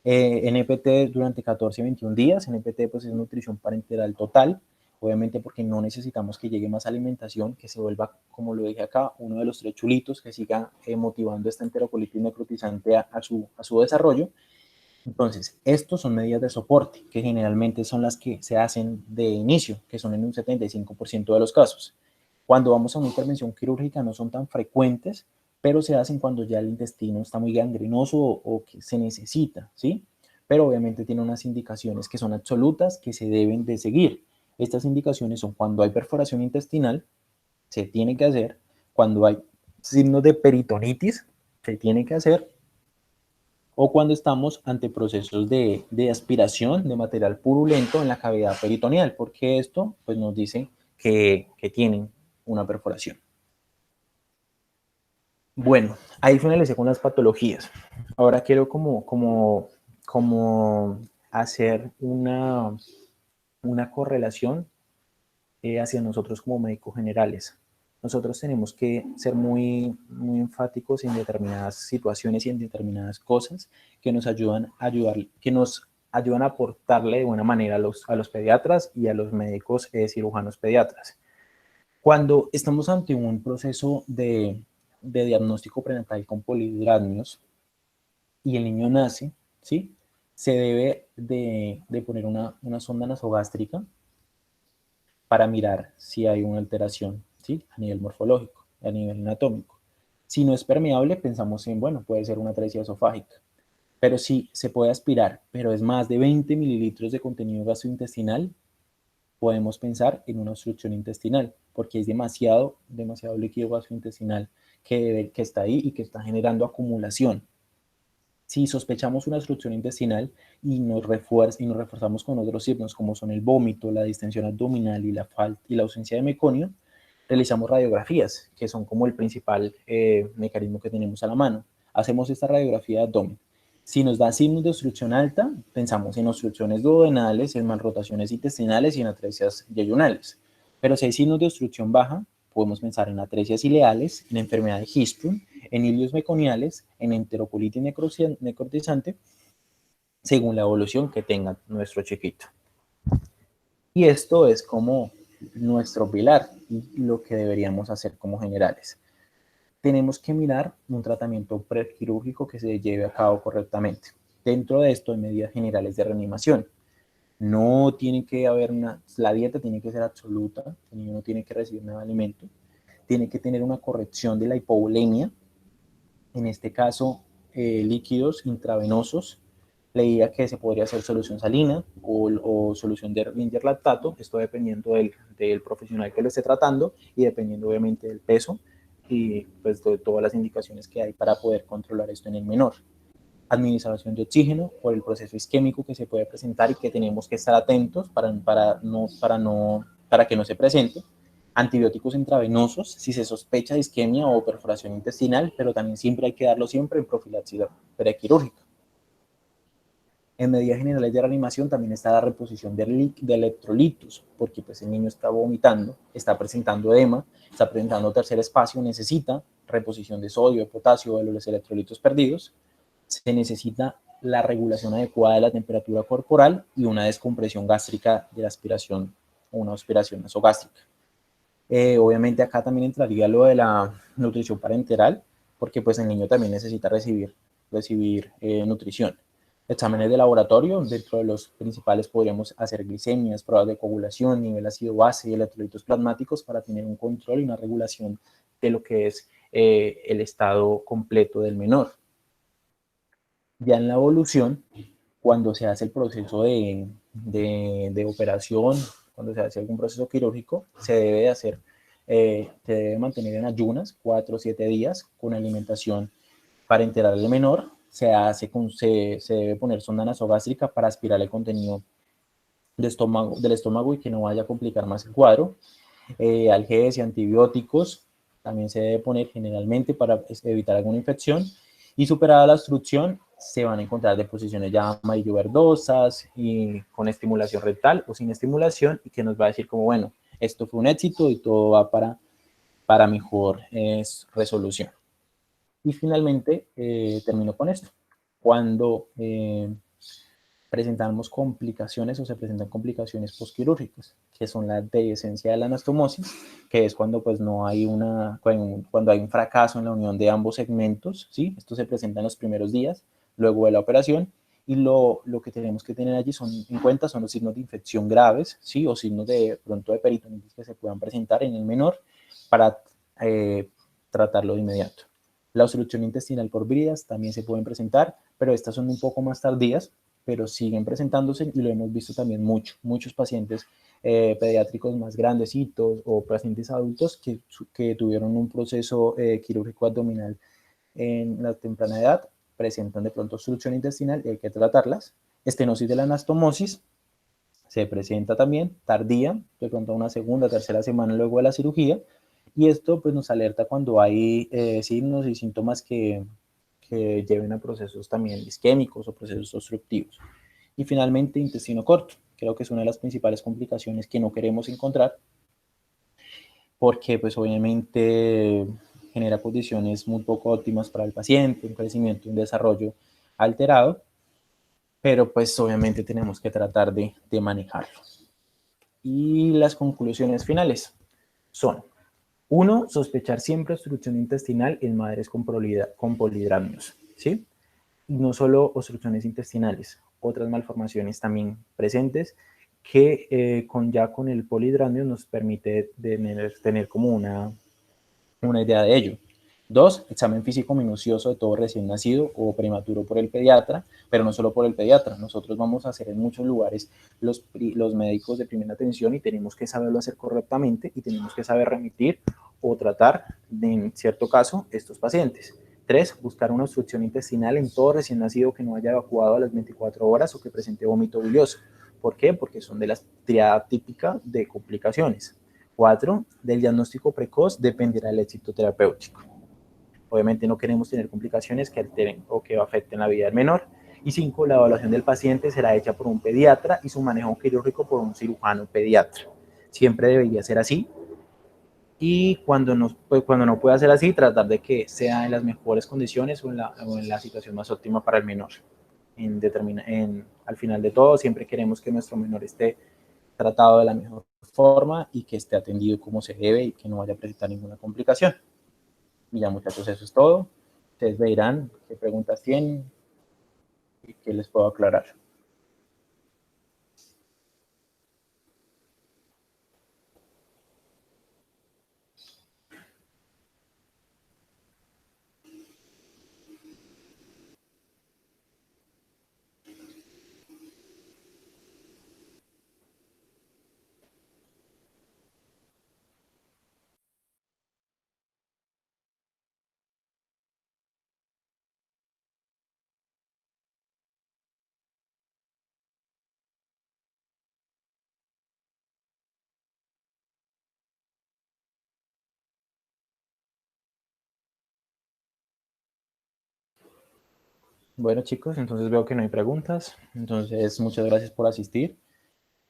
NPT durante 14 a 21 días, NPT pues es nutrición parenteral total, obviamente porque no necesitamos que llegue más alimentación, que se vuelva, como lo dije acá, uno de los 3 chulitos, que siga motivando esta enterocolitis necrotizante a su desarrollo. Entonces, estos son medidas de soporte, que generalmente son las que se hacen de inicio, que son en un 75% de los casos. Cuando vamos a una intervención quirúrgica no son tan frecuentes, pero se hacen cuando ya el intestino está muy gangrenoso o que se necesita, ¿sí? Pero obviamente tiene unas indicaciones que son absolutas, que se deben de seguir. Estas indicaciones son cuando hay perforación intestinal, se tiene que hacer; cuando hay signos de peritonitis, se tiene que hacer; o cuando estamos ante procesos de aspiración de material purulento en la cavidad peritoneal, porque esto pues, nos dice que tienen una perforación. Bueno, ahí finalicé con las patologías. Ahora quiero como hacer una correlación hacia nosotros como médicos generales. Nosotros tenemos que ser muy enfáticos en determinadas situaciones y en determinadas cosas que nos ayudan que nos ayudan a aportarle de buena manera a los pediatras y a los médicos cirujanos pediatras. Cuando estamos ante un proceso de diagnóstico prenatal con polihidramnios y el niño nace, ¿sí? Se debe de poner una sonda nasogástrica para mirar si hay una alteración, ¿sí? A nivel morfológico, a nivel anatómico. Si no es permeable, pensamos en, bueno, puede ser una atresia esofágica. Pero si se puede aspirar, pero es más de 20 mililitros de contenido gastrointestinal, podemos pensar en una obstrucción intestinal, porque es demasiado líquido gastrointestinal que está ahí y que está generando acumulación. Si sospechamos una obstrucción intestinal y nos reforzamos con otros signos como son el vómito, la distensión abdominal y la ausencia de meconio, realizamos radiografías, que son como el principal mecanismo que tenemos a la mano. Hacemos esta radiografía de abdomen. Si nos da signos de obstrucción alta, pensamos en obstrucciones duodenales, en malrotaciones intestinales y en atresias yeyunales. Pero si hay signos de obstrucción baja, podemos pensar en atresias ileales, en enfermedad de Hirschsprung, en ilios meconiales, en enterocolitis necrotizante, según la evolución que tenga nuestro chiquito. Y esto es como nuestro pilar y lo que deberíamos hacer como generales. Tenemos que mirar un tratamiento prequirúrgico que se lleve a cabo correctamente. Dentro de esto hay medidas generales de reanimación. No tiene que haber la dieta tiene que ser absoluta, el niño no tiene que recibir nada de alimento, tiene que tener una corrección de la hipovolemia, en este caso líquidos intravenosos, leía que se podría hacer solución salina o solución de Ringer lactato, esto dependiendo del profesional que lo esté tratando y dependiendo obviamente del peso y pues de todas las indicaciones que hay para poder controlar esto en el menor. Administración de oxígeno por el proceso isquémico que se puede presentar y que tenemos que estar atentos para que no se presente. Antibióticos intravenosos si se sospecha de isquemia o perforación intestinal, pero también siempre hay que darlo siempre en profilaxis prequirúrgica. En medidas generales de reanimación también está la reposición de electrolitos, porque pues el niño está vomitando, está presentando edema, está presentando tercer espacio, necesita reposición de sodio, de potasio, de los electrolitos perdidos. Se necesita la regulación adecuada de la temperatura corporal y una descompresión gástrica de la aspiración o una aspiración nasogástrica. Obviamente acá también entraría lo de la nutrición parenteral, porque pues el niño también necesita recibir nutrición. Exámenes de laboratorio, dentro de los principales podríamos hacer glicemias, pruebas de coagulación, nivel ácido base y electrolitos plasmáticos para tener un control y una regulación de lo que es el estado completo del menor. Ya en la evolución, cuando se hace el proceso de operación, cuando se hace algún proceso quirúrgico, se debe mantener en ayunas 4 o 7 días con alimentación parenteral al menor. Se debe poner sonda nasogástrica para aspirar el contenido del estómago y que no vaya a complicar más el cuadro. Analgésicos y antibióticos también se debe poner generalmente para evitar alguna infección. Y superada la obstrucción, se van a encontrar deposiciones ya amarillo-verdosas y con estimulación rectal o sin estimulación, y que nos va a decir como, bueno, esto fue un éxito y todo va para mejor resolución. Y finalmente termino con esto. Cuando presentamos complicaciones o se presentan complicaciones postquirúrgicas, que son la dehiscencia de la anastomosis, que es cuando pues no hay cuando hay un fracaso en la unión de ambos segmentos, ¿sí? Esto se presenta en los primeros días, luego de la operación, y lo que tenemos que tener allí en cuenta son los signos de infección graves, ¿sí? O signos de pronto de peritonitis que se puedan presentar en el menor para tratarlo de inmediato. La obstrucción intestinal por víridas también se pueden presentar, pero estas son un poco más tardías, pero siguen presentándose y lo hemos visto también muchos pacientes pediátricos más grandecitos o pacientes adultos que tuvieron un proceso quirúrgico abdominal en la temprana edad, presentan de pronto obstrucción intestinal y hay que tratarlas. Estenosis de la anastomosis se presenta también tardía, de pronto una segunda, tercera semana luego de la cirugía, y esto pues nos alerta cuando hay signos y síntomas que lleven a procesos también isquémicos o procesos obstructivos. Y finalmente, intestino corto. Creo que es una de las principales complicaciones que no queremos encontrar porque pues obviamente genera condiciones muy poco óptimas para el paciente, un crecimiento, un desarrollo alterado. pero pues obviamente tenemos que tratar de manejarlo. Y las conclusiones finales son: 1. Sospechar siempre obstrucción intestinal en madres con polidramnios, ¿sí? Y no solo obstrucciones intestinales, otras malformaciones también presentes que con el polidramnio nos permite tener como una idea de ello. 2. Examen físico minucioso de todo recién nacido o prematuro por el pediatra, pero no solo por el pediatra. Nosotros vamos a hacer en muchos lugares los médicos de primera atención y tenemos que saberlo hacer correctamente y tenemos que saber remitir o tratar, en cierto caso, estos pacientes. 3. Buscar una obstrucción intestinal en todo recién nacido que no haya evacuado a las 24 horas o que presente vómito bilioso. ¿Por qué? Porque son de la triada típica de complicaciones. 4. Del diagnóstico precoz dependerá el éxito terapéutico. Obviamente no queremos tener complicaciones que alteren o que afecten la vida del menor. Y 5. La evaluación del paciente será hecha por un pediatra y su manejo quirúrgico por un cirujano pediatra. Siempre debería ser así. Y cuando no pueda ser así, tratar de que sea en las mejores condiciones o en la situación más óptima para el menor. Al final de todo, siempre queremos que nuestro menor esté tratado de la mejor forma y que esté atendido como se debe y que no vaya a presentar ninguna complicación. Y ya, muchachos, eso es todo. Ustedes me dirán qué preguntas tienen y qué les puedo aclarar. Bueno, chicos, entonces veo que no hay preguntas. Entonces, muchas gracias por asistir.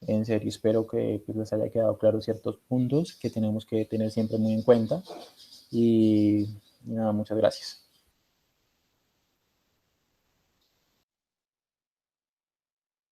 En serio, espero que pues, les haya quedado claro ciertos puntos que tenemos que tener siempre muy en cuenta. Y nada, muchas gracias.